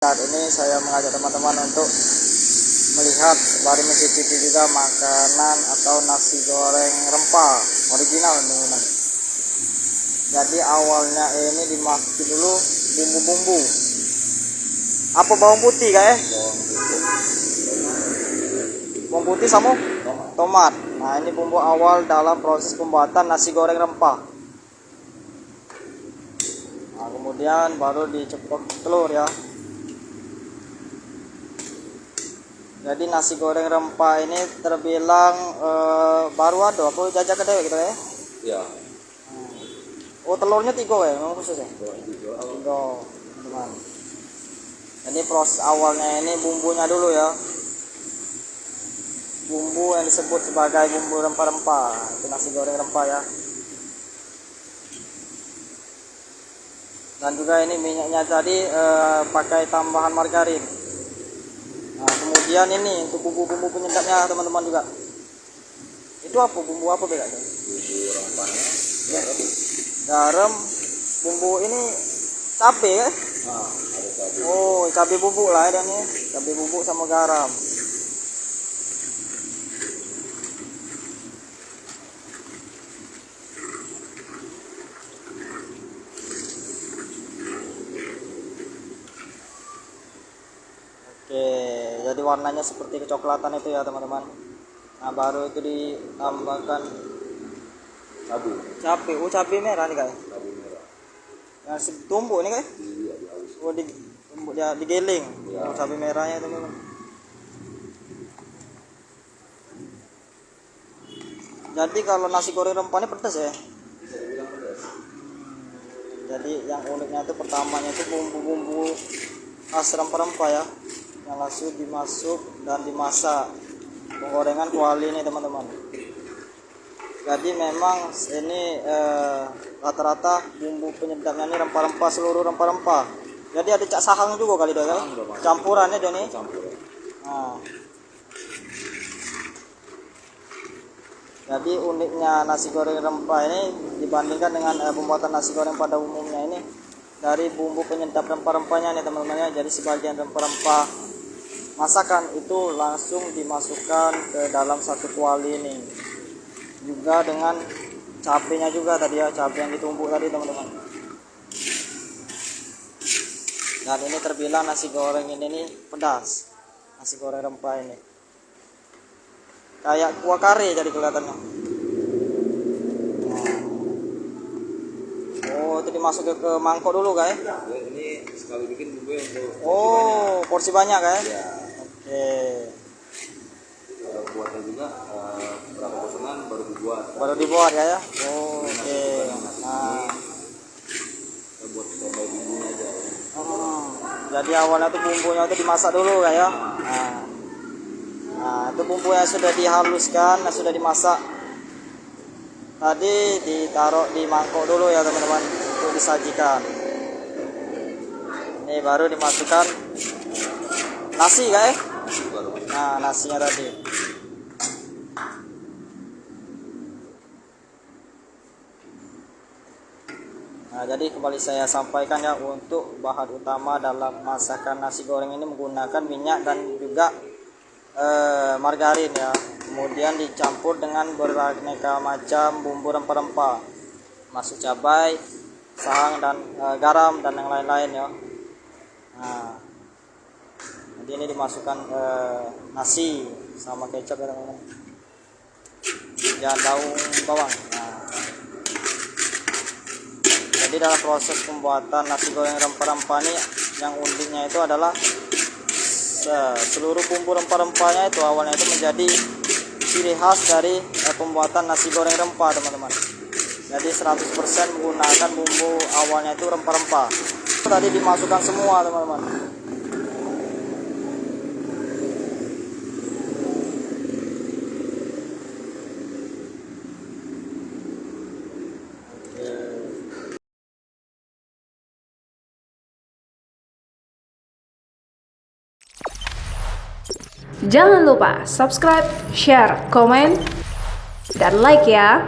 Saat ini saya mengajak teman-teman untuk melihat sembari mencicipi juga makanan atau nasi goreng rempah original teman-teman. Jadi awalnya ini dimasukin dulu bumbu-bumbu. Apa bawang putih kayak? Bawang putih sama tomat. Nah, ini bumbu awal dalam proses pembuatan nasi goreng rempah. Nah, kemudian baru diceplok telur ya. Jadi nasi goreng rempah ini terbilang baru ada apa jajak kedai gitu ya? Ya. Oh, telurnya 3 ya, memang khusus ya? 3, teman. Jadi proses awalnya ini bumbunya dulu ya. Bumbu yang disebut sebagai bumbu rempah-rempah, itu nasi goreng rempah ya. Dan juga ini minyaknya tadi pakai tambahan margarin. Nah, kemudian ini untuk bumbu-bumbu penyedapnya teman-teman juga. Itu apa bumbu apa bedanya? Bumbu rempahnya garam, bumbu ini cabai ya? Ada cabai. Oh, cabai bubuk lah ya, ini cabai bubuk sama garam. Oke, jadi warnanya seperti kecoklatan itu ya teman-teman. Nah, baru itu ditambahkan cabai. Oh, cabai merah nih kayak. Cabai merah. Yang tumbuk nih kayak. Iya, dihalus. Oh, tumbuk ya, digiling. Ya. Oh, cabai merahnya teman-teman. Jadi kalau nasi goreng rempah ini pedas ya. Bisa dibilang pedas. Jadi yang uniknya itu pertamanya itu bumbu-bumbu khas rempah-rempah ya, yang langsung dimasuk dan dimasak penggorengan kuali ini teman-teman. Jadi memang ini rata-rata bumbu penyedapnya ini rempah-rempah, seluruh rempah-rempah. Jadi ada cak sahang juga kali doang, campurannya dia nih. Campuran. Nah, jadi uniknya nasi goreng rempah ini dibandingkan dengan pembuatan nasi goreng pada umumnya ini, dari bumbu penyedap rempah-rempahnya nih teman-teman ya. Jadi sebagian rempah-rempah masakan itu langsung dimasukkan ke dalam satu kuali ini, juga dengan cabenya juga tadi ya, cabai yang ditumbuk tadi teman-teman. Dan ini terbilang nasi goreng ini nih pedas, nasi goreng rempah ini kayak kuah kare jadi kelihatannya. Oh, itu dimasuk ke mangkok dulu guys. Ya, ini sekali bikin bumbu untuk Porsi banyak kan? ya. Oke. Kalau buatnya juga berapa potongan baru dibuat. Baru dibuat ya? Oh, oke. Nah, Kita buat tambah bumbunya aja. jadi awalnya tuh bumbunya itu dimasak dulu kayak. Nah, itu bumbu yang sudah dihaluskan, yang sudah dimasak tadi ditaruh di mangkok dulu ya teman-teman untuk disajikan. Ini baru dimasukkan nasi guys. Baru. Nah, nasinya tadi. Nah, jadi kembali saya sampaikan ya, untuk bahan utama dalam masakan nasi goreng ini menggunakan minyak dan juga margarin ya. Kemudian dicampur dengan beraneka macam bumbu rempah-rempah, masuk cabai, sahang dan garam dan yang lain-lain ya. Nah, jadi ini dimasukkan nasi sama kecap ya teman-teman, dan daun bawang. Nah, jadi dalam proses pembuatan nasi goreng rempah-rempah ini yang uniknya itu adalah seluruh bumbu rempah-rempahnya itu awalnya itu menjadi ciri khas dari pembuatan nasi goreng rempah teman-teman. Jadi 100% menggunakan bumbu awalnya itu rempah-rempah. Tadi dimasukkan semua teman-teman. Jangan lupa subscribe, share, komen, dan like ya.